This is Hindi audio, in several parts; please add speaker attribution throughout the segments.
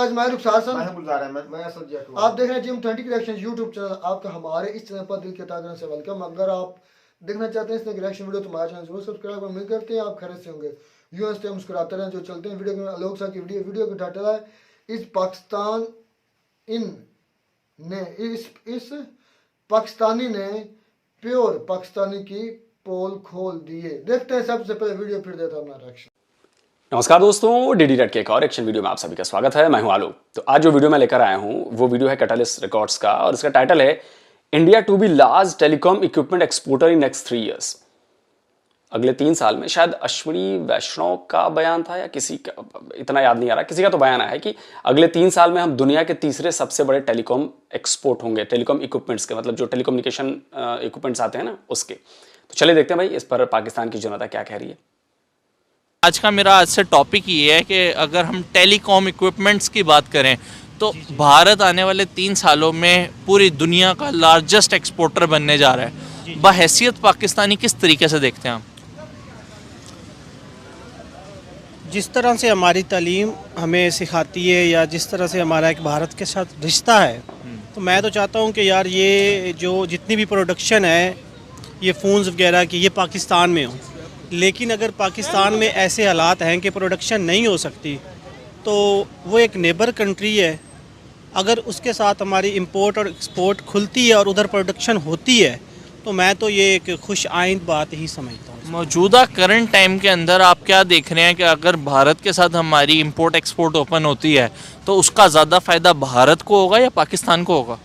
Speaker 1: गाइस, मैं रुखसार सन,
Speaker 2: मैं गुलजार अहमद, मैं असद जैकब।
Speaker 1: आप देख रहे हैं जिम 20 की रिएक्शन यूट्यूब चैनल। आपका हमारे इस चैनल पर दिल के ताकन से वेलकम। अगर आप देखना चाहते हैं इस तरह की रिएक्शन वीडियो तो हमारे चैनल जरूर सब्सक्राइब और उम्मीद करते हैं आप खैरियत से होंगे। यूं हंसते मुस्कुराते रहें। जो चलते हैं वीडियो के लोग सा की वीडियो का टाइटल है इस पाकिस्तानी ने प्योर पाकिस्तानी की पोल खोल दिए। देखते हैं सबसे पहले वीडियो, फिर देता हूं अपना रिएक्शन।
Speaker 3: नमस्कार दोस्तों, डीडी रेड के एक और एक्शन वीडियो में आप सभी का स्वागत है। मैं हूं आलू। तो आज जो वीडियो मैं लेकर आया हूं वो वीडियो है कैटलिस्ट रिकॉर्ड्स का और इसका टाइटल है India to be large telecom equipment exporter in next 3 years। अगले 3 साल में, शायद अश्विनी वैष्णव का बयान था या किसी का, इतना याद नहीं आ रहा, किसी का तो बयान आया है कि अगले 3 साल में हम दुनिया के तीसरे सबसे बड़े टेलीकॉम एक्सपोर्ट होंगे। टेलीकॉम इक्विपमेंट्स के मतलब जो टेलीकम्युनिकेशन इक्विपमेंट्स आते हैं ना, उसके। तो चलिए देखते हैं भाई इस पर पाकिस्तान की जनता क्या कह रही है।
Speaker 4: आज का मेरा आज से टॉपिक ये है कि अगर हम टेलीकॉम इक्विपमेंट्स की बात करें तो भारत आने वाले 3 सालों में पूरी दुनिया का लार्जेस्ट एक्सपोर्टर बनने जा रहा है। बहैसियत पाकिस्तानी किस तरीके से देखते हैं आप?
Speaker 5: जिस तरह से हमारी तालीम हमें सिखाती है या जिस तरह से हमारा एक भारत के साथ रिश्ता है, तो मैं तो चाहता हूँ कि यार ये जो जितनी भी प्रोडक्शन है ये फ़ोन्स वगैरह की, ये पाकिस्तान में हो। लेकिन अगर पाकिस्तान में ऐसे हालात हैं कि प्रोडक्शन नहीं हो सकती तो वो एक नेबर कंट्री है। अगर उसके साथ हमारी इंपोर्ट और एक्सपोर्ट खुलती है और उधर प्रोडक्शन होती है तो मैं तो ये एक खुश आइंद बात ही समझता हूँ।
Speaker 4: मौजूदा करंट टाइम के अंदर आप क्या देख रहे हैं कि अगर भारत के साथ हमारी इंपोर्ट एक्सपोर्ट ओपन होती है तो उसका ज़्यादा फ़ायदा भारत को होगा या पाकिस्तान को होगा?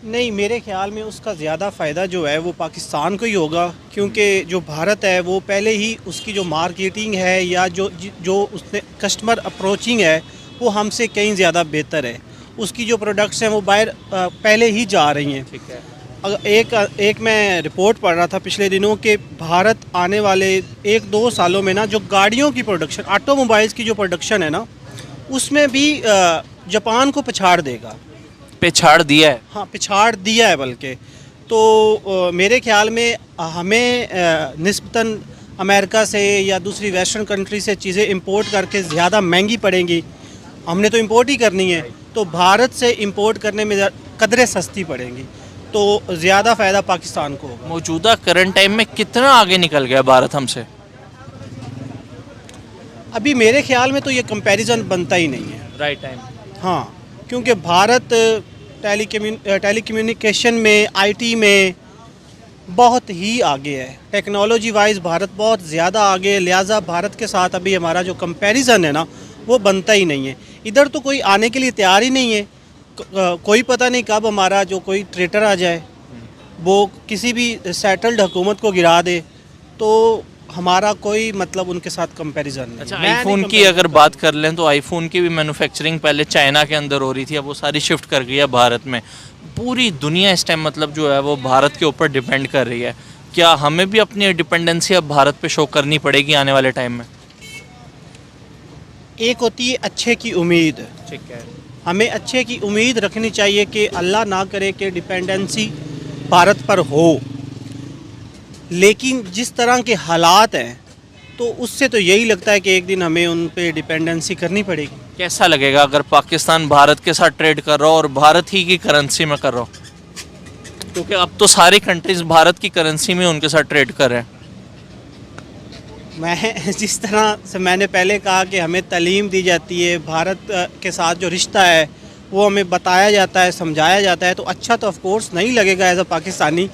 Speaker 5: नहीं, मेरे ख्याल में उसका ज़्यादा फ़ायदा जो है वो पाकिस्तान को ही होगा, क्योंकि जो भारत है वो पहले ही उसकी जो मार्केटिंग है या जो उसने कस्टमर अप्रोचिंग है वो हमसे कहीं ज़्यादा बेहतर है। उसकी जो प्रोडक्ट्स हैं वो बाहर पहले ही जा रही हैं।
Speaker 4: ठीक है।
Speaker 5: अगर एक मैं रिपोर्ट पढ़ रहा था पिछले दिनों कि भारत आने वाले 1-2 सालों में ना जो गाड़ियों की प्रोडक्शन, ऑटोमोबाइल्स की जो प्रोडक्शन है ना, उसमें भी जापान को पछाड़ देगा।
Speaker 4: पिछाड़ दिया है?
Speaker 5: हाँ, पिछाड़ दिया है बल्कि। तो मेरे ख्याल में हमें निस्बतन अमेरिका से या दूसरी वेस्टर्न कंट्री से चीज़ें इंपोर्ट करके ज़्यादा महंगी पड़ेंगी। हमने तो इंपोर्ट ही करनी है, तो भारत से इंपोर्ट करने में कदरें सस्ती पड़ेंगी, तो ज़्यादा फ़ायदा पाकिस्तान को होगा।
Speaker 4: मौजूदा करंट टाइम में कितना आगे निकल गया भारत हमसे?
Speaker 5: अभी मेरे ख्याल में तो ये कंपैरिजन बनता ही नहीं है।
Speaker 4: Right time.
Speaker 5: हाँ, क्योंकि भारत टेलीकम्युनिकेशन में, आईटी में बहुत ही आगे है। टेक्नोलॉजी वाइज भारत बहुत ज़्यादा आगे है, लिहाजा भारत के साथ अभी हमारा जो कंपैरिजन है ना वो बनता ही नहीं है। इधर तो कोई आने के लिए तैयार ही नहीं है। कोई पता नहीं कब हमारा जो कोई ट्रेटर आ जाए वो किसी भी सेटल्ड हुकूमत को गिरा दे, तो हमारा कोई मतलब उनके साथ कंपैरिजन नहीं।
Speaker 4: अच्छा, आईफोन की अगर बात कर लें तो आईफोन की भी मैन्युफैक्चरिंग पहले चाइना के अंदर हो रही थी, अब वो सारी शिफ्ट कर गई है भारत में। पूरी दुनिया इस टाइम मतलब जो है वो भारत के ऊपर डिपेंड कर रही है। क्या हमें भी अपनी डिपेंडेंसी अब भारत पे शो करनी पड़ेगी आने वाले टाइम में?
Speaker 5: एक होती है अच्छे की उम्मीद।
Speaker 4: ठीक है।
Speaker 5: हमें अच्छे की उम्मीद रखनी चाहिए कि अल्लाह ना करे कि डिपेंडेंसी भारत पर हो, लेकिन जिस तरह के हालात हैं तो उससे तो यही लगता है कि एक दिन हमें उन पे डिपेंडेंसी करनी पड़ेगी।
Speaker 4: कैसा लगेगा अगर पाकिस्तान भारत के साथ ट्रेड कर रहा हो और भारत ही की करेंसी में कर रहा हो? क्योंकि अब तो सारी कंट्रीज भारत की करेंसी में उनके साथ ट्रेड कर रहे हैं।
Speaker 5: मैं जिस तरह से मैंने पहले कहा कि हमें तालीम दी जाती है, भारत के साथ जो रिश्ता है वो हमें बताया जाता है, समझाया जाता है, तो अच्छा तो ऑफ कोर्स नहीं लगेगा एज अ पाकिस्तानी,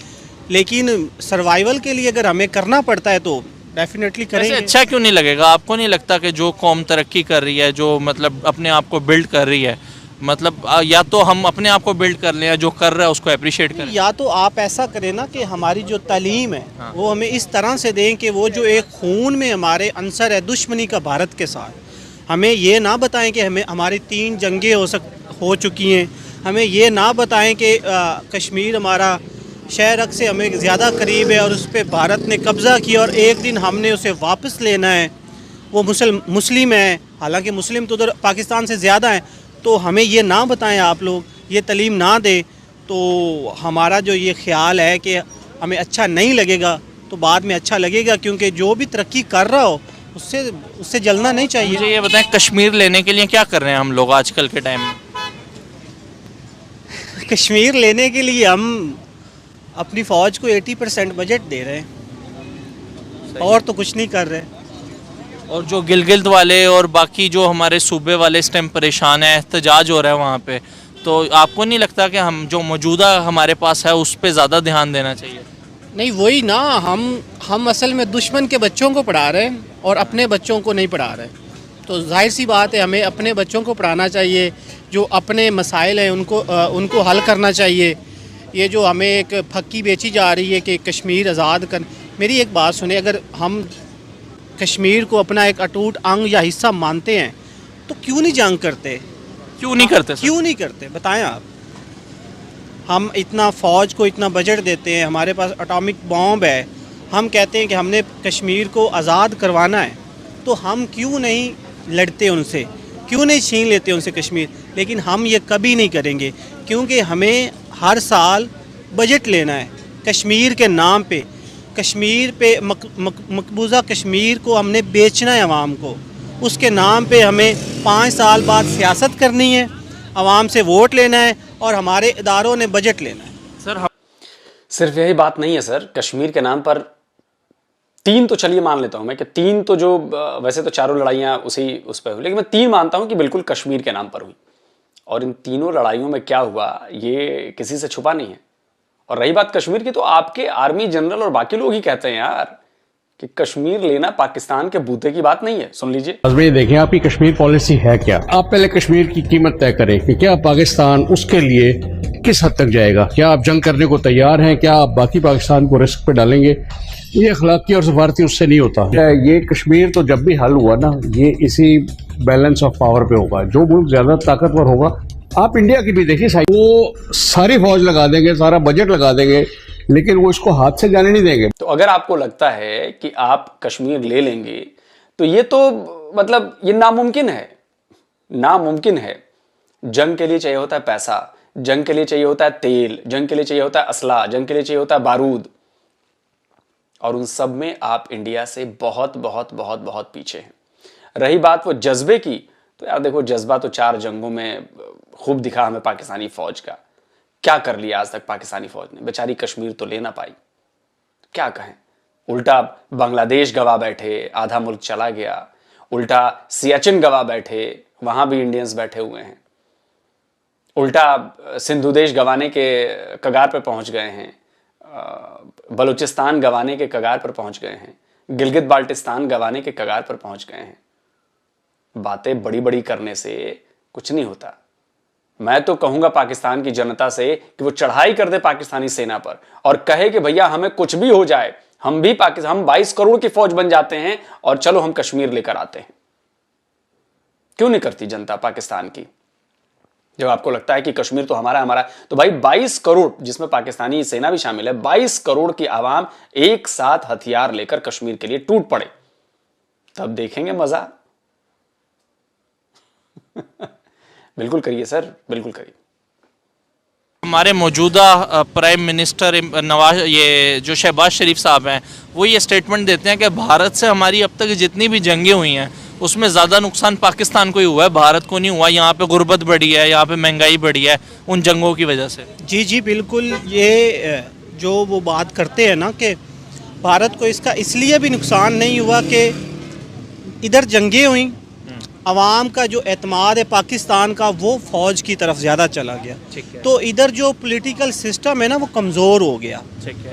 Speaker 5: लेकिन सर्वाइवल के लिए अगर हमें करना पड़ता है तो डेफिनेटली करेंगे।
Speaker 4: अच्छा क्यों नहीं लगेगा? आपको नहीं लगता कि जो कौम तरक्की कर रही है, जो मतलब अपने आप को बिल्ड कर रही है, मतलब या तो हम अपने आप को बिल्ड कर लें या जो कर रहा है उसको अप्रिशिएट करें?
Speaker 5: या तो आप ऐसा करें ना कि हमारी जो तालीम है वो हमें इस तरह से दें कि वो जो एक खून में हमारे अंसर है दुश्मनी का भारत के साथ, हमें ये ना बताएं कि हमें हमारी 3 जंगें हो चुकी हैं। हमें ये ना बताएं कि कश्मीर हमारा शहर अक से हमें ज़्यादा करीब है और उस पर भारत ने कब्ज़ा किया और एक दिन हमने उसे वापस लेना है। वो मुस्लिम है, हालांकि मुस्लिम तो उधर पाकिस्तान से ज़्यादा हैं, तो हमें ये ना बताएं आप लोग, ये तालीम ना दें, तो हमारा जो ये ख्याल है कि हमें अच्छा नहीं लगेगा तो बाद में अच्छा लगेगा, क्योंकि जो भी तरक्की कर रहा हो उससे उससे जलना नहीं चाहिए।
Speaker 4: मुझे ये बताएं, कश्मीर लेने के लिए क्या कर रहे हैं हम लोग आजकल के टाइम में?
Speaker 5: कश्मीर लेने के लिए हम अपनी फ़ौज को 80% बजट दे रहे हैं और तो कुछ नहीं कर रहे।
Speaker 4: और जो गिलगित वाले और बाकी जो हमारे सूबे वाले इस टाइम परेशान है, एहतजाज हो रहा है वहाँ पे, तो आपको नहीं लगता कि हम जो मौजूदा हमारे पास है उस पर ज़्यादा ध्यान देना चाहिए?
Speaker 5: नहीं वही ना, हम असल में दुश्मन के बच्चों को पढ़ा रहे हैं और अपने बच्चों को नहीं पढ़ा रहे। तो जाहिर सी बात है हमें अपने बच्चों को पढ़ाना चाहिए, जो अपने मसाइल हैं उनको हल करना चाहिए। ये जो हमें एक फक्की बेची जा रही है कि कश्मीर आज़ाद कर, मेरी एक बात सुने, अगर हम कश्मीर को अपना एक अटूट अंग या हिस्सा मानते हैं तो क्यों नहीं जंग करते?
Speaker 4: क्यों नहीं करते सर?
Speaker 5: क्यों नहीं करते बताएं आप। हम इतना फ़ौज को इतना बजट देते हैं, हमारे पास एटॉमिक बॉम्ब है, हम कहते हैं कि हमने कश्मीर को आज़ाद करवाना है, तो हम क्यों नहीं लड़ते उनसे, क्यों नहीं छीन लेते उनसे कश्मीर? लेकिन हम ये कभी नहीं करेंगे क्योंकि हमें हर साल बजट लेना है कश्मीर के नाम पे। कश्मीर पे मकबूजा कश्मीर को हमने बेचना है आवाम को, उसके नाम पे हमें 5 साल बाद सियासत करनी है, आवाम से वोट लेना है और हमारे इदारों ने बजट लेना है।
Speaker 4: सर हम
Speaker 3: सिर्फ यही बात नहीं है सर, कश्मीर के नाम पर 3 तो चलिए मान लेता हूं मैं कि 3 तो जो वैसे तो चारों लड़ाइयां उस पर हुई, लेकिन मैं 3 मानता हूं कि बिल्कुल कश्मीर के नाम पर हुई। और इन तीनों लड़ाइयों में क्या हुआ ये किसी से छुपा नहीं है। और रही बात कश्मीर की, तो आपके आर्मी जनरल और बाकी लोग ही कहते हैं यार कि कश्मीर लेना पाकिस्तान के बूते की बात नहीं है। सुन लीजिए।
Speaker 2: आजमें देखें आपकी कश्मीर पॉलिसी है क्या। आप पहले कश्मीर की कीमत तय करें कि क्या पाकिस्तान उसके लिए किस हद तक जाएगा। क्या आप जंग करने को तैयार हैं? क्या आप बाकी पाकिस्तान को रिस्क पे डालेंगे? ये अखलाकी और सफारती उससे नहीं होता। ये कश्मीर तो जब भी हल हुआ ना, ये इसी बैलेंस ऑफ पावर पे होगा। जो मुल्क ज्यादा ताकतवर होगा, आप इंडिया की भी देखिए, वो सारी फौज लगा देंगे, सारा बजट लगा देंगे, लेकिन वो इसको हाथ से जाने नहीं देंगे।
Speaker 3: तो अगर आपको लगता है कि आप कश्मीर ले लेंगे तो ये तो मतलब ये नामुमकिन है, नामुमकिन है। जंग के लिए चाहिए होता है पैसा, जंग के लिए चाहिए होता है तेल, जंग के लिए चाहिए होता है असला, जंग के लिए चाहिए होता है बारूद, और उन सब में आप इंडिया से बहुत बहुत बहुत बहुत पीछे हैं। रही बात वो जज्बे की, तो यार देखो जज्बा तो 4 जंगों में खूब दिखा हमें पाकिस्तानी फौज का। क्या कर लिया आज तक पाकिस्तानी फौज ने, बेचारी कश्मीर तो ले ना पाई। क्या कहें, उल्टा बांग्लादेश गवा बैठे, आधा मुल्क चला गया, उल्टा सियाचिन गवा बैठे, वहां भी इंडियंस बैठे हुए हैं, उल्टा सिंधु देश गवाने के कगार पर पहुंच गए हैं, बलूचिस्तान गवाने के कगार पर पहुंच गए हैं, गिलगित बाल्टिस्तान गवाने के कगार पर पहुंच गए हैं। बातें बड़ी बड़ी करने से कुछ नहीं होता। मैं तो कहूंगा पाकिस्तान की जनता से कि वो चढ़ाई कर दे पाकिस्तानी सेना पर और कहे कि भैया हमें कुछ भी हो जाए, हम 22 करोड़ की फौज बन जाते हैं और चलो हम कश्मीर लेकर आते हैं। क्यों नहीं करती जनता पाकिस्तान की? जब आपको लगता है कि कश्मीर तो हमारा, तो भाई 22 करोड़, जिसमें पाकिस्तानी सेना भी शामिल है, 22 करोड़ की आवाम एक साथ हथियार लेकर कश्मीर के लिए टूट पड़े, तब देखेंगे मजा। बिल्कुल करिए सर, बिल्कुल करिए।
Speaker 4: हमारे मौजूदा प्राइम मिनिस्टर ये जो शहबाज शरीफ साहब हैं, वो ये स्टेटमेंट देते हैं कि भारत से हमारी अब तक जितनी भी जंगें हुई हैं उसमें ज़्यादा नुकसान पाकिस्तान को ही हुआ है, भारत को नहीं हुआ। यहाँ पे गुर्बत बढ़ी है, यहाँ पे महंगाई बढ़ी है उन जंगों की वजह से।
Speaker 5: जी जी बिल्कुल, ये जो वो बात करते हैं ना कि भारत को इसका इसलिए भी नुकसान नहीं हुआ कि इधर जंगें हुई, आवाम का जो एतमाद है पाकिस्तान का वो फ़ौज की तरफ ज़्यादा चला गया। तो इधर जो पॉलिटिकल सिस्टम है ना वो कमज़ोर हो गया,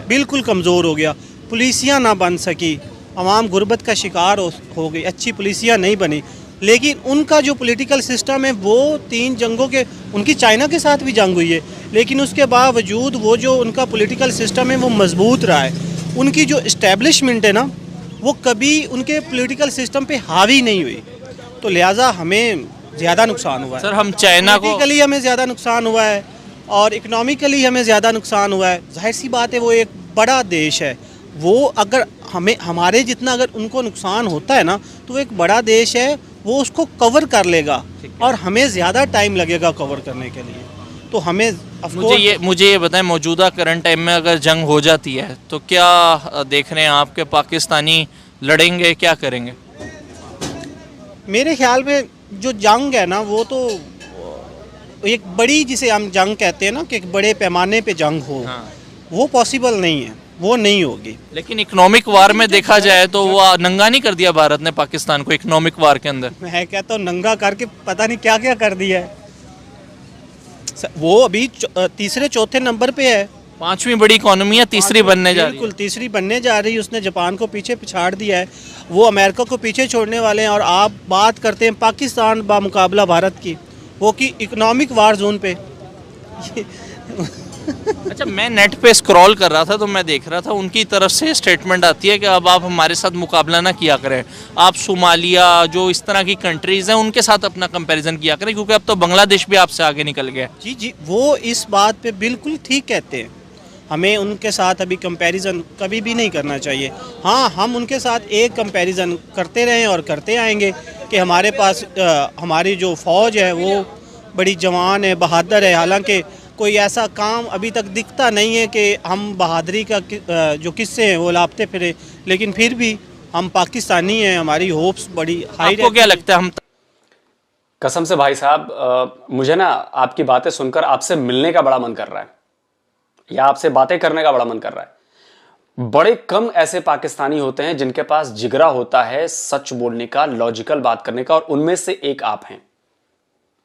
Speaker 5: बिल्कुल कमज़ोर हो गया। पुलिसियाँ ना बन सकी, आवाम गुर्बत का शिकार हो गई, अच्छी पुलिसियाँ नहीं बनी। लेकिन उनका जो पॉलिटिकल सिस्टम है वो 3 जंगों के, उनकी चाइना के साथ भी जंग हुई है, लेकिन उसके बावजूद वो जो उनका पॉलिटिकल सिस्टम है वो मजबूत रहा है। उनकी जो इस्टेब्लिशमेंट है ना वो कभी उनके पॉलिटिकल सिस्टम पे हावी नहीं हुई, तो लिहाजा हमें ज़्यादा नुकसान हुआ है।
Speaker 4: सर हम चाइना को,
Speaker 5: पॉलिटिकली हमें ज़्यादा नुकसान हुआ है और इकोनॉमिकली हमें ज़्यादा नुकसान हुआ है। जाहिर सी बात है वो एक बड़ा देश है, वो अगर हमें हमारे जितना अगर उनको नुकसान होता है ना तो वो एक बड़ा देश है, वो उसको कवर कर लेगा और हमें ज़्यादा टाइम लगेगा कवर करने के लिए। तो हमें
Speaker 4: मुझे ये बताएं, मौजूदा करंट टाइम में अगर जंग हो जाती है तो क्या देख रहे हैं आपके पाकिस्तानी लड़ेंगे, क्या करेंगे?
Speaker 5: मेरे ख्याल में जो जंग है ना वो तो एक बड़ी, जिसे हम जंग कहते हैं ना कि एक बड़े पैमाने पे जंग हो, वो पॉसिबल नहीं है, वो नहीं होगी।
Speaker 4: लेकिन इकोनॉमिक वार में देखा जाए तो वो नंगा नहीं कर दिया भारत ने पाकिस्तान को इकोनॉमिक वार के अंदर?
Speaker 5: मैं कहता हूँ नंगा करके पता नहीं क्या क्या कर दिया है। वो अभी तीसरे चौथे नंबर पे है।
Speaker 4: 5वीं बड़ी इकोनॉमी है, तीसरी बनने जा रही है।
Speaker 5: बिल्कुल तीसरी बनने जा रही है। उसने जापान को पीछे पिछाड़ दिया है, वो अमेरिका को पीछे छोड़ने वाले हैं। और आप बात करते हैं पाकिस्तान बामुकाबला भारत की, वो कि इकोनॉमिक वार जोन पे।
Speaker 4: अच्छा, मैं नेट पे स्क्रॉल कर रहा था तो मैं देख रहा था उनकी तरफ से स्टेटमेंट आती है कि अब आप हमारे साथ मुकाबला ना किया करें, आप सोमालिया, जो इस तरह की कंट्रीज़ हैं उनके साथ अपना कंपैरिजन किया करें, क्योंकि अब तो बांग्लादेश भी आपसे आगे निकल गया।
Speaker 5: जी जी, वो इस बात पे बिल्कुल ठीक कहते हैं। हमें उनके साथ अभी कंपैरिजन कभी भी नहीं करना चाहिए। हाँ, हम उनके साथ एक कंपैरिजन करते रहें और करते आएंगे कि हमारे पास हमारी जो फ़ौज है वो बड़ी जवान है, बहादुर है। हालांकि कोई ऐसा काम अभी तक दिखता नहीं है कि हम बहादुरी का जो किस्से हैं वो लापते फिरे, लेकिन फिर भी हम पाकिस्तानी हैं, हमारी होप्स बड़ी हाई।
Speaker 4: आपको क्या लगता है? हम
Speaker 3: कसम से भाई साहब, मुझे ना आपकी बातें सुनकर आपसे मिलने का बड़ा मन कर रहा है, या आपसे बातें करने का बड़ा मन कर रहा है। बड़े कम ऐसे पाकिस्तानी होते हैं जिनके पास जिगरा होता है सच बोलने का, लॉजिकल बात करने का, और उनमें से एक आप हैं।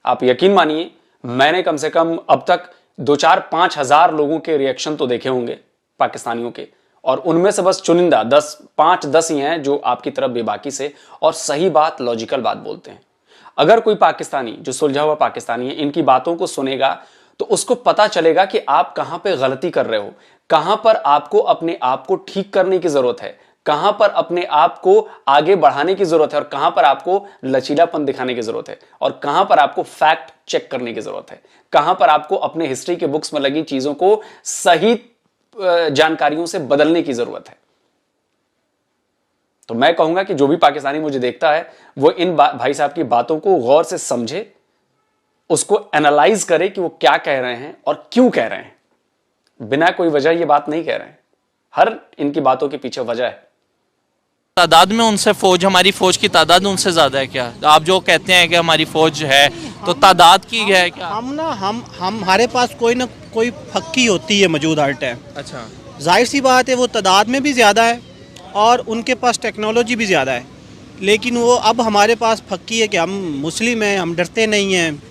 Speaker 3: आप यकीन मानिए, मैंने कम से कम अब तक 2-4-5 हजार लोगों के रिएक्शन तो देखे होंगे पाकिस्तानियों के, और उनमें से बस चुनिंदा 5-10 ही हैं जो आपकी तरफ बेबाकी से और सही बात, लॉजिकल बात बोलते हैं। अगर कोई पाकिस्तानी जो सुलझा हुआ पाकिस्तानी है इनकी बातों को सुनेगा तो उसको पता चलेगा कि आप कहां पे गलती कर रहे हो, कहां पर आपको अपने आप को ठीक करने की जरूरत है, कहां पर अपने आप को आगे बढ़ाने की जरूरत है, और कहां पर आपको लचीलापन दिखाने की जरूरत है, और कहां पर आपको फैक्ट चेक करने की जरूरत है, कहां पर आपको अपने हिस्ट्री के बुक्स में लगी चीजों को सही जानकारियों से बदलने की जरूरत है। तो मैं कहूंगा कि जो भी पाकिस्तानी मुझे देखता है वो इन भाई साहब की बातों को गौर से समझे, उसको एनालाइज करे कि वो क्या कह रहे हैं और क्यों कह रहे हैं। बिना कोई वजह ये बात नहीं कह रहे हैं, हर इनकी बातों के पीछे वजह है।
Speaker 4: तादाद में उनसे फौज, हमारी फौज की तादाद उनसे ज्यादा है क्या? आप जो कहते हैं कि हमारी फौज है तो तादाद की है क्या?
Speaker 5: हम हमारे पास कोई ना कोई फक्की होती है मौजूद हर टाइम।
Speaker 4: अच्छा,
Speaker 5: जाहिर सी बात है वो तादाद में भी ज़्यादा है और उनके पास टेक्नोलॉजी भी ज़्यादा है, लेकिन वो अब हमारे पास फक्की है कि हम मुस्लिम हैं, हम डरते नहीं हैं,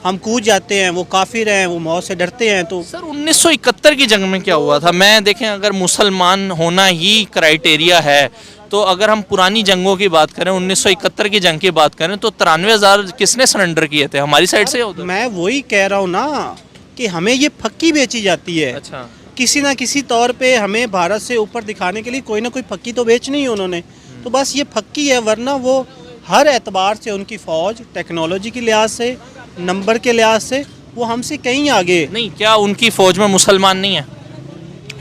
Speaker 5: हम कूद जाते हैं, वो काफिर हैं, वो मौत से डरते हैं। तो
Speaker 4: सर 1971 की जंग में क्या हुआ था? मैं देखें, अगर मुसलमान होना ही क्राइटेरिया है तो अगर हम पुरानी जंगों की बात करें, 1971 की जंग की बात करें, तो 93,000 किसने सरेंडर किए थे? हमारी साइड से होता?
Speaker 5: मैं वही कह रहा हूँ ना कि हमें ये फक्की बेची जाती है।
Speaker 4: अच्छा,
Speaker 5: किसी ना किसी तौर पे हमें भारत से ऊपर दिखाने के लिए कोई ना कोई फक्की तो बेचनी ही उन्होंने, तो बस ये फक्की है। वरना वो हर एतबार से उनकी फ़ौज टेक्नोलॉजी के लिहाज से, नंबर के लिहाज से वो हमसे कहीं आगे
Speaker 4: नहीं। क्या उनकी फ़ौज में मुसलमान नहीं है?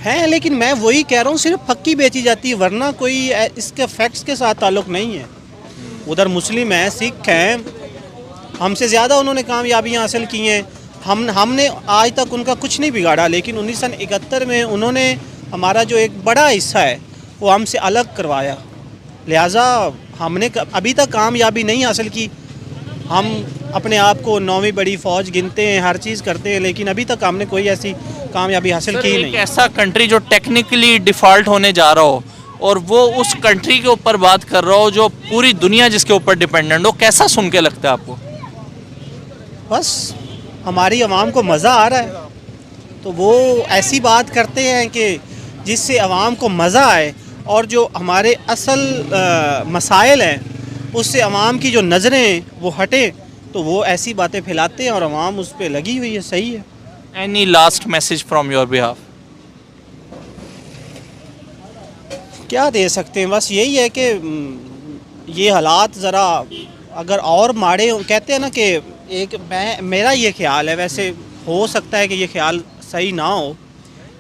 Speaker 5: हैं, लेकिन मैं वही कह रहा हूँ सिर्फ फक्की बेची जाती है, वरना कोई इसके फैक्ट्स के साथ ताल्लुक़ नहीं है। उधर मुस्लिम हैं, सिख हैं, हमसे ज़्यादा उन्होंने कामयाबियाँ हासिल की हैं। हमने आज तक उनका कुछ नहीं बिगाड़ा, लेकिन 1971 में उन्होंने हमारा जो एक बड़ा हिस्सा है वो हमसे अलग करवाया, लिहाजा हमने अभी तक कामयाबी नहीं हासिल की। हम अपने आप को 9वीं बड़ी फ़ौज गिनते हैं, हर चीज़ करते हैं, लेकिन अभी तक हमने कोई ऐसी कामयाबी हासिल की नहीं।
Speaker 4: ऐसा कंट्री जो टेक्निकली डिफ़ॉल्ट होने जा रहा हो और वो उस कंट्री के ऊपर बात कर रहा हो जो पूरी दुनिया जिसके ऊपर डिपेंडेंट हो, कैसा सुन के लगता है आपको?
Speaker 5: बस हमारी आवाम को मज़ा आ रहा है तो वो ऐसी बात करते हैं कि जिससे आवाम को मज़ा आए, और जो हमारे असल मसाइल हैं उससे आवाम की जो नज़रें वो हटें, तो वो ऐसी बातें फैलाते हैं और आवाम उस पर लगी हुई है। सही है।
Speaker 4: Any last message from your behalf?
Speaker 5: क्या दे सकते हैं, बस यही है कि ये हालात ज़रा अगर और माड़े कहते हैं ना कि मेरा ये ख्याल है, वैसे हो सकता है कि ये ख्याल सही ना हो,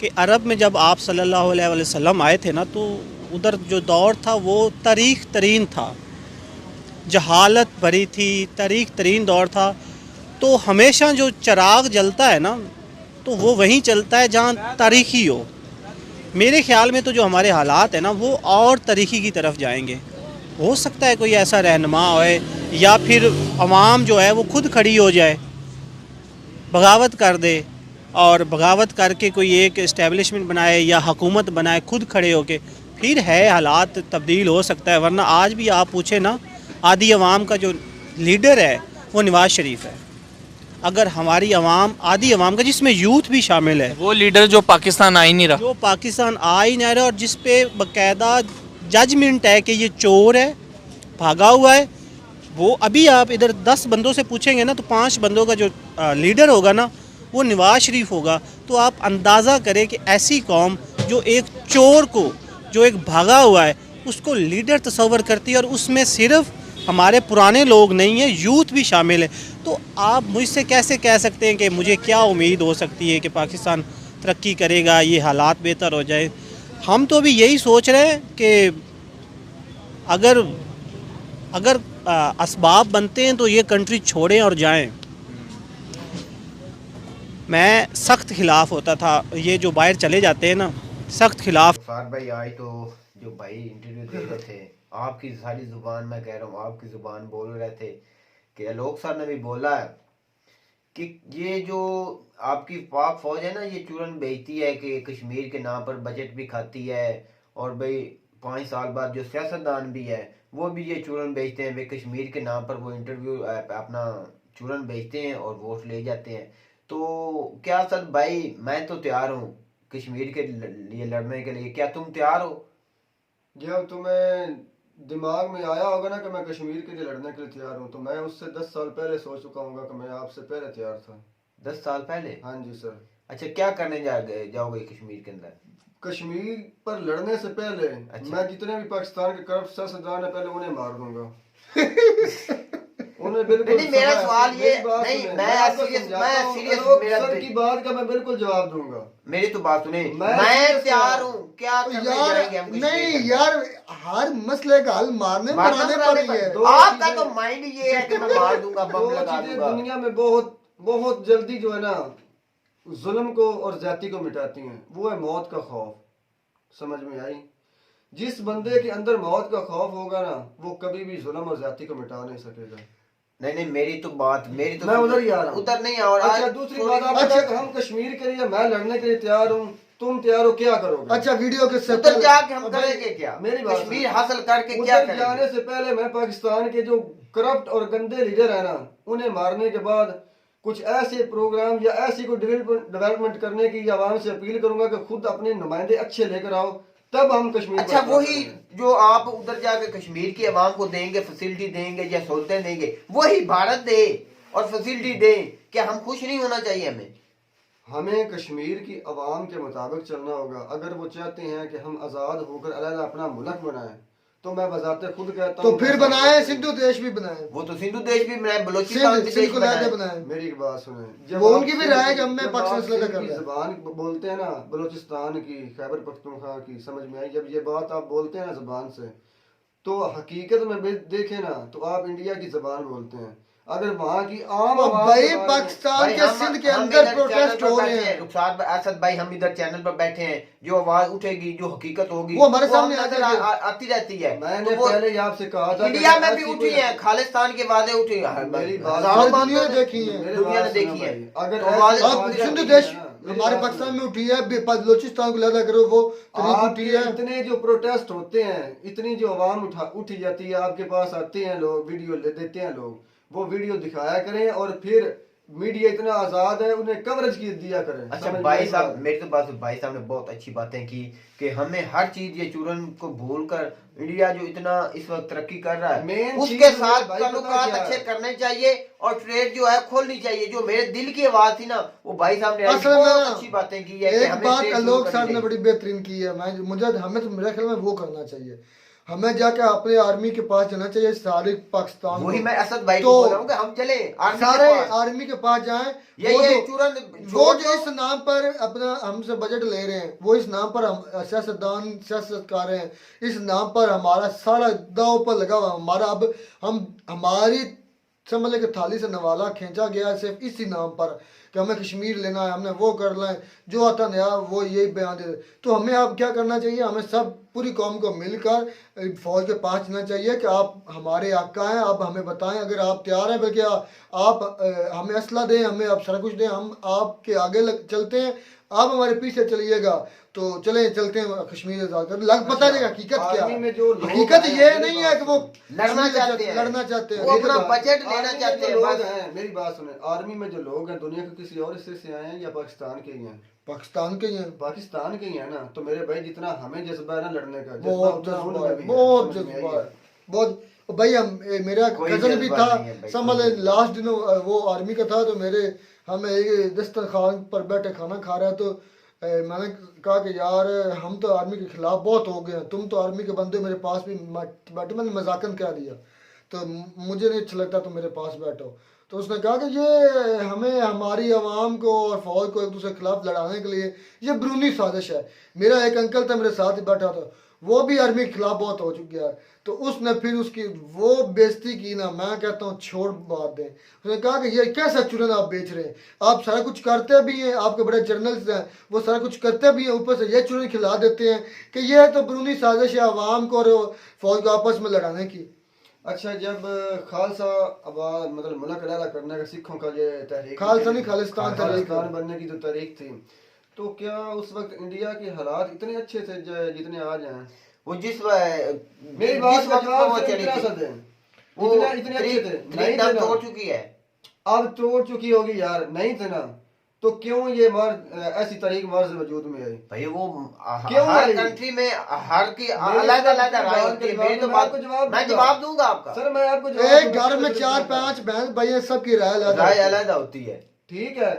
Speaker 5: कि अरब में जब आप सल्लल्लाहु अलैहि वसल्लम आए थे ना, तो उधर जो दौर था वो तारीख़ तरीन था, जहालत भरी थी, तारीख़ तरीन दौर था। तो हमेशा जो चिराग जलता है ना, तो वो वहीं चलता है जहाँ तारीख़ी हो। मेरे ख्याल में तो जो हमारे हालात हैं ना वो और तारीख़ी की तरफ जाएंगे, हो सकता है कोई ऐसा रहनुमा होए या फिर अवाम जो है वो खुद खड़ी हो जाए, बगावत कर दे और बगावत करके कोई एक इस्टेब्लिशमेंट बनाए या हुकूमत बनाए खुद खड़े होके, फिर है हालात तब्दील हो सकता है। वरना आज भी आप पूछे ना, आधी अवाम का जो लीडर है वो नवाज शरीफ है। अगर हमारी अवाम, आधी अवाम का जिसमें यूथ भी शामिल है,
Speaker 4: वो लीडर जो पाकिस्तान आ ही नहीं रहा,
Speaker 5: जो पाकिस्तान आ ही नहीं रहा और जिस पे बाकायदा जजमेंट है कि ये चोर है, भागा हुआ है, वो अभी आप इधर 10 बंदों से पूछेंगे ना तो 5 बंदों का जो लीडर होगा ना वो नवाज शरीफ होगा। तो आप अंदाज़ा करें कि ऐसी कौम जो एक चोर को, जो एक भागा हुआ है, उसको लीडर तस्वर करती है और उसमें सिर्फ हमारे पुराने लोग नहीं हैं, यूथ भी शामिल है। तो आप मुझसे कैसे कह सकते हैं कि मुझे क्या उम्मीद हो सकती है कि पाकिस्तान तरक्की करेगा, ये हालात बेहतर हो जाए। हम तो अभी यही सोच रहे हैं कि अगर असबाब बनते हैं तो ये कंट्री छोड़ें और जाएं। मैं सख्त खिलाफ होता था, ये जो बाहर चले जाते हैं ना, सख्त खिलाफ।
Speaker 6: सार भाई आज तो जो भाई इंटरव्यू दे रहे थे, आपकी सारी जुबान, मैं कह रहा हूँ आपकी जुबान बोल रहे थे कि आलोक सर ने भी बोला है कि ये जो आपकी पाक फौज है ना, ये चूरन बेचती है कि कश्मीर के नाम पर बजट भी खाती है, और भाई 5 साल बाद जो सियासतदान भी है वो भी ये चूरन बेचते हैं, वे कश्मीर के नाम पर वो इंटरव्यू अपना चूरन बेचते हैं और वोट ले जाते हैं। तो क्या सर भाई, मैं तो तैयार हूँ कश्मीर के लिए लड़ने के लिए, क्या तुम तैयार हो?
Speaker 1: जब तुम्हें दिमाग में आया होगा ना कि मैं कश्मीर के लिए लड़ने के लिए तैयार हूँ, तो मैं उससे 10 साल पहले सोच चुका हूँ कि मैं आपसे पहले तैयार था।
Speaker 6: 10 साल पहले?
Speaker 1: हाँ जी सर।
Speaker 6: अच्छा, क्या करने जाओगे कश्मीर के अंदर?
Speaker 1: कश्मीर पर लड़ने से पहले
Speaker 6: अच्छा।
Speaker 1: मैं जितने भी पाकिस्तान के करप्ट सियासतदान है पहले उन्हें मार दूंगा। उन्हें बिल्कुल
Speaker 6: नहीं, मेरा सवाल ये
Speaker 1: नहीं,
Speaker 6: मैं
Speaker 1: आपको
Speaker 6: सीरियस
Speaker 1: समझाता हूँ,
Speaker 6: सीरियस
Speaker 1: आलोक
Speaker 6: मेरा
Speaker 1: सर की बात का मैं बिल्कुल जवाब दूंगा।
Speaker 6: मेरी तो बात सुने,
Speaker 1: मैं
Speaker 6: मैं तैयार हूँ, क्या करने जाएंगे हम कश्मीर
Speaker 1: नहीं
Speaker 6: के अंदर?
Speaker 1: यार, हर मसले का हल मारने
Speaker 6: मारना
Speaker 1: मराने
Speaker 6: मराने
Speaker 1: पर ही है।
Speaker 6: पर आपका तो माइंड ये है कि मैं मार दूंगा, बम
Speaker 1: दो
Speaker 6: लगा
Speaker 1: चीजें
Speaker 6: दूंगा।
Speaker 1: दुनिया में बहुत बहुत जल्दी जो है ना जुल्म को और ज्यादती को मिटाती हैं, वो है मौत का खौफ। समझ में आई? जिस बंदे के अंदर मौत का खौफ होगा ना, वो कभी भी जुल्म और ज्यादती को मिटा नहीं सकेगा।
Speaker 6: नहीं, मेरी तो
Speaker 1: मैं उधर ही आ रहा हूँ,
Speaker 6: उधर नहीं आ रहा।
Speaker 1: अच्छा, दूसरी बात आप बताओ, हम कश्मीर के लिए मैं लड़ने के लिए तैयार हूँ, तुम तैयार हो, क्या करोगे? अच्छा, वीडियो के से
Speaker 6: उधर जाके हम करेंगे क्या?
Speaker 1: मेरी बात
Speaker 6: कश्मीर हासिल करके क्या
Speaker 1: उधर जाने
Speaker 6: करेंगे?
Speaker 1: से पहले मैं पाकिस्तान के जो करप्ट और गंदे लीडर है ना, उन्हें मारने के बाद कुछ ऐसे प्रोग्राम या ऐसी कोई डेवलपमेंट करने की आवाम से अपील करूंगा कि खुद अपने नुमाइंदे अच्छे लेकर आओ, तब हम कश्मीर।
Speaker 6: अच्छा, वही जो आप उधर जाके कश्मीर की आवाम को देंगे, फैसिलिटी देंगे या सहूलतें देंगे, वही भारत दे और फैसिलिटी दे, क्या हम खुश नहीं होना चाहिए? हमें
Speaker 1: कश्मीर की आवाम के मुताबिक चलना होगा। अगर वो चाहते हैं कि हम आज़ाद होकर अलग अपना मुल्क बनाएं, तो मैं बजाते खुद कहता हूं, तो फिर बनाए, सिंधु देश भी बनाए।
Speaker 6: वो तो सिंधु देश भी बनाए, बलोचिस्तान भी देश बनाए।
Speaker 1: मेरी एक बात सुने, वो उनकी भी राय कि हमें ज़बान बोलते हैं ना, बलोचिस्तान की, खैबर पख्तूनख्वा की, समझ में आई? जब ये बात आप बोलते हैं ना ज़बान से, तो हकीकत में देखें ना तो आप इंडिया की ज़बान बोलते हैं। अगर वहाँ की आम भाई पाकिस्तान के सिंध के अंदर प्रोटेस्ट हो रहे हैं,
Speaker 6: रुखसार असद भाई, हम इधर चैनल पर बैठे हैं, जो आवाज उठेगी, जो हकीकत होगी,
Speaker 1: वो हमारे सामने
Speaker 6: आती रहती है।
Speaker 1: मैंने पहले ही आपसे कहा था,
Speaker 6: इंडिया में भी उठी है, खालिस्तान के वादे उठे,
Speaker 1: मेरी बात दुनिया ने देखी है,
Speaker 6: दुनिया ने देखी है।
Speaker 1: अगर सिंधु देश हमारे पाकिस्तान में उठी है, बलोचिस्तान को लगा करो, वो उठी है। इतने जो प्रोटेस्ट होते हैं, इतनी जो आवाम उठी जाती है, आपके पास आते हैं लोग, वीडियो ले देते हैं लोग, वो वीडियो दिखाया करें और फिर मीडिया इतना आजाद है, उन्हें कवरेज की दिया करें।
Speaker 6: अच्छा भाई साहब, मेरी तो बात, भाई साहब ने बहुत अच्छी बातें की कि हमें हर चीज ये चूरन को भूलकर इंडिया जो इतना इस वक्त तरक्की कर रहा है, उसके साथ ताल्लुकात अच्छे करने चाहिए और ट्रेड जो है खोलनी चाहिए। जो मेरे दिल की आवाज थी ना, वो भाई साहब ने बहुत अच्छी बातें की है।
Speaker 1: एक बात आलोक साहब ने बड़ी बेहतरीन की है, हमें तो मेरे ख्याल में वो करना चाहिए, हमें जाकर अपने आर्मी के पास जाना चाहिए, सारे पाकिस्तान।
Speaker 6: वही मैं असद भाई को बोल रहा हूं कि हम चले
Speaker 1: सारे आर्मी के पास जाएं। वो जो इस नाम पर अपना हमसे बजट ले रहे हैं, वो इस नाम पर हम सियासतकार हैं, इस नाम पर हमारा सारा दाव पर लगा हुआ। हमारा अब हम हमारी समझ लें कि थाली से नवाला खींचा गया है सिर्फ इसी नाम पर कि हमें कश्मीर लेना है, हमने वो कर लें, जो आता नया वो यही बयान दे। तो हमें अब क्या करना चाहिए, हमें सब पूरी कौम को मिलकर फौज के पास जाना चाहिए कि आप हमारे आका हैं, आप हमें बताएं अगर आप तैयार हैं, बल्कि आप हमें असला दें, हमें आप सारा कुछ दें, हम आपके आगे चलते हैं, आप हमारे पीछे चलिएगा। तो चले चलते हैं कश्मीर आजाद कर, लग पता नहीं हकीकत क्या है। हकीकत ये नहीं है कि वो लड़ना चाहते हैं,
Speaker 6: वो अपना बजट लेना चाहते हैं।
Speaker 7: लोग हैं, मेरी बात सुने, आर्मी में जो लोग हैं दुनिया के किसी और हिस्से से आए हैं या पाकिस्तान के ही हैं?
Speaker 1: पाकिस्तान के ही हैं,
Speaker 7: पाकिस्तान के ही है ना। तो मेरे भाई जितना हमें जज्बा है ना लड़ने का,
Speaker 1: बहुत
Speaker 7: जज्बा उतना उनमें भी है,
Speaker 1: बहुत
Speaker 7: समझ में आई
Speaker 1: जज्बा
Speaker 7: है?
Speaker 1: है, बहुत। भाई हम मेरा
Speaker 6: कोई
Speaker 1: कजन भी
Speaker 6: जज्बा
Speaker 1: था,
Speaker 6: नहीं है भाई,
Speaker 1: समझ
Speaker 6: कोई
Speaker 1: लास्ट दिनों वो आर्मी का था, तो मेरे हम एक दस्तरखान पर बैठे खाना खा रहे हैं, तो मैंने कहा कि यार हम तो आर्मी के खिलाफ बहुत हो गए हैं, तुम तो आर्मी के बंदे मेरे पास भी बैठे, मैंने मजाकन कह दिया, तो मुझे नहीं अच्छा लगता तुम मेरे पास बैठो। तो उसने कहा कि ये हमें हमारी आवाम को और फौज को एक दूसरे के खिलाफ लड़ाने के लिए ये ब्रूनी साजिश है। मेरा एक अंकल था मेरे साथ ही बैठा था, वो भी आर्मी के खिलाफ बहुत हो चुका है, तो उसने फिर उसकी वो बेइज्जती की ना, मैं कहता हूँ छोड़ बात दें। उसने कहा कि ये कैसा चूरन आप बेच रहे हैं, आप सारा कुछ करते भी हैं, आपके बड़े जर्नल्स हैं वो सारा कुछ करते भी हैं, ऊपर से ये चूरन खिला देते हैं कि ये तो ब्रूनी साजिश है आवाम को और फौज को आपस में लड़ाने की।
Speaker 7: अच्छा, जब खालसा आवाज मतलब मुल्क अलाला करने का सिखों का ये तहरीक,
Speaker 1: खालसा नहीं खालिस्तान
Speaker 7: खालिस्तान बनने की जो तारीख थी, तो क्या उस वक्त इंडिया के हालात इतने अच्छे थे जितने आज हैं?
Speaker 6: वो जिस
Speaker 7: मेरी बात
Speaker 6: जिस वक्त
Speaker 7: वो
Speaker 6: वो चली थी वो
Speaker 7: इतने अच्छे थे, नहीं थे ना?
Speaker 6: तोड़ चुकी है,
Speaker 7: अब तोड़ चुकी होगी यार, नहीं थे ना? तो क्यों ये ऐसी तारीख मर्ज वजूद में आई?
Speaker 6: भाई वो
Speaker 7: क्यों
Speaker 6: हर
Speaker 7: आई?
Speaker 6: कंट्री में हर की अलग अलग राय होती है। मेरी तो बात मैं जवाब दूंगा आपका।
Speaker 7: सर मैं आपको
Speaker 1: एक घर में 4-5 बहन भाई सबकी
Speaker 6: राय अलग होती है,
Speaker 7: ठीक है।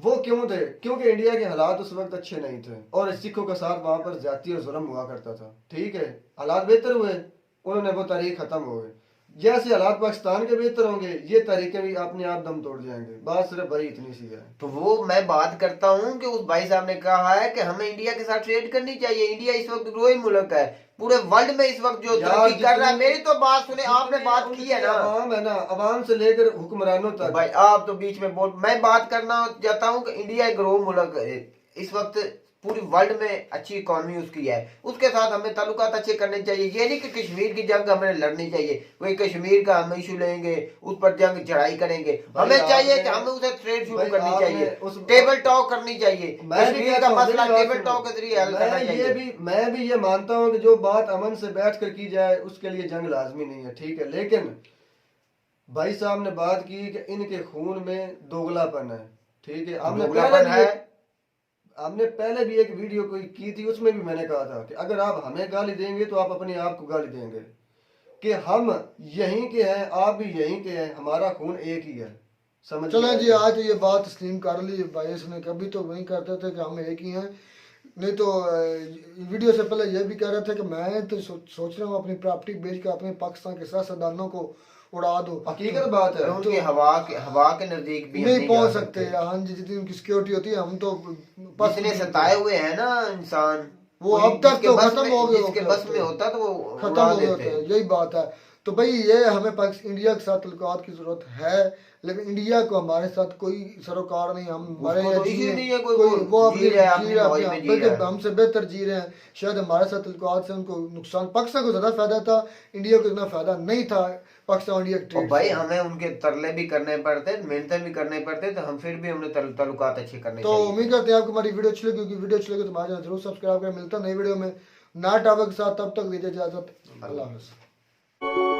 Speaker 7: वो क्यों थे? क्योंकि इंडिया के हालात उस वक्त अच्छे नहीं थे और सिखों के साथ वहां पर ज्यादती और जुल्म हुआ करता था, ठीक है। हालात बेहतर हुए, उन्होंने वो तारीख खत्म हो गए। जैसे हालात पाकिस्तान के बेहतर होंगे ये तरीके भी अपने आप दम तोड़ जाएंगे। बात सिर्फ भाई इतनी सी है।
Speaker 6: तो वो मैं बात करता हूँ कि उस भाई साहब ने कहा है कि हमें इंडिया के साथ ट्रेड करनी चाहिए। इंडिया इस वक्त ग्रोइंग मुल्क है, पूरे वर्ल्ड में इस वक्त जो तरक्की कर रहा है। मेरी तो बात सुने, आपने बात की है ना,
Speaker 7: आवाम है ना, आवाम से लेकर हुक्मरानों
Speaker 6: तो
Speaker 7: तक।
Speaker 6: भाई आप तो बीच में बोल, मैं बात करना चाहता हूँ कि इंडिया एक ग्रो मुल्क है, इस वक्त पूरी वर्ल्ड में अच्छी इकोनॉमी उसकी है, उसके साथ हमें ताल्लुकात अच्छे करने चाहिए। ये नहीं कि कश्मीर की जंग हमें लड़नी चाहिए, वही कश्मीर का हम इशू लेंगे, उस पर जंग चढ़ाई करेंगे। हमें चाहिए कि हमें उसे ट्रेड शुरू करनी चाहिए, टेबल टॉक करनी चाहिए, कश्मीर का मसला टेबल टॉक के जरिए हल करना चाहिए।
Speaker 7: मैं भी ये मानता हूँ कि जो बात अमन से बैठ कर की जाए उसके लिए जंग लाजमी नहीं है, ठीक है। लेकिन भाई साहब ने बात की कि इनके खून में दोगलापन है, ठीक है। हमने पहले भी एक वीडियो कोई की थी, उसमें भी मैंने कहा था कि अगर आप हमें गाली देंगे तो आप अपने आप को गाली देंगे कि हम यहीं के हैं, आप भी यहीं के हैं, हमारा खून एक ही है। समझ
Speaker 1: चलें जी, आज ये बात तस्लीम कर ली भाई ने, कभी तो वही करते थे कि हम एक ही हैं। नहीं तो वीडियो से पहले ये भी कह रहे थे कि मैं तो सोच रहा हूँ अपनी प्रॉपर्टी बेच कर अपने पाकिस्तान के सियासतदानों को उड़ा दो।
Speaker 7: हकीकत बात है,
Speaker 6: उनके हवा के नजदीक भी
Speaker 1: नहीं पहुंच सकते। हाँ जी, जितनी उनकी सिक्योरिटी होती है हम तो
Speaker 6: जितने सताए हुए हैं ना इंसान,
Speaker 1: वो अब तक तो खत्म हो गए,
Speaker 6: जिसके बस में होता तो वो
Speaker 1: खत्म हो गए, यही बात है। तो भाई ये हमें इंडिया के साथ तल्लुकात की जरूरत है, लेकिन इंडिया को हमारे साथ कोई सरोकार नहीं। हम मरे या जिए, वो बल्कि हमसे बेहतर जी रहे हैं। शायद हमारे साथ तल्लुकात से उनको नुकसान, पाकिस्तान को ज्यादा फायदा था, इंडिया को इतना फायदा नहीं था पाकिस्तान इंडिया के ट्रेड।
Speaker 6: भाई हमें उनके तरले भी करने पड़ते, मेहनत भी करने पड़ते, तो हम फिर भी हमने ताल्लुकात अच्छे करने
Speaker 1: तो उम्मीद करते हैं आपको हमारी वीडियो अच्छी लगी। वीडियो अच्छी लगी तो हमारे चैनल जरूर सब्सक्राइब करें। मिलता है नई वीडियो में नया टॉपिक के साथ, तब तक दीजिए इजाजत, अल्लाह हाफ़िज़।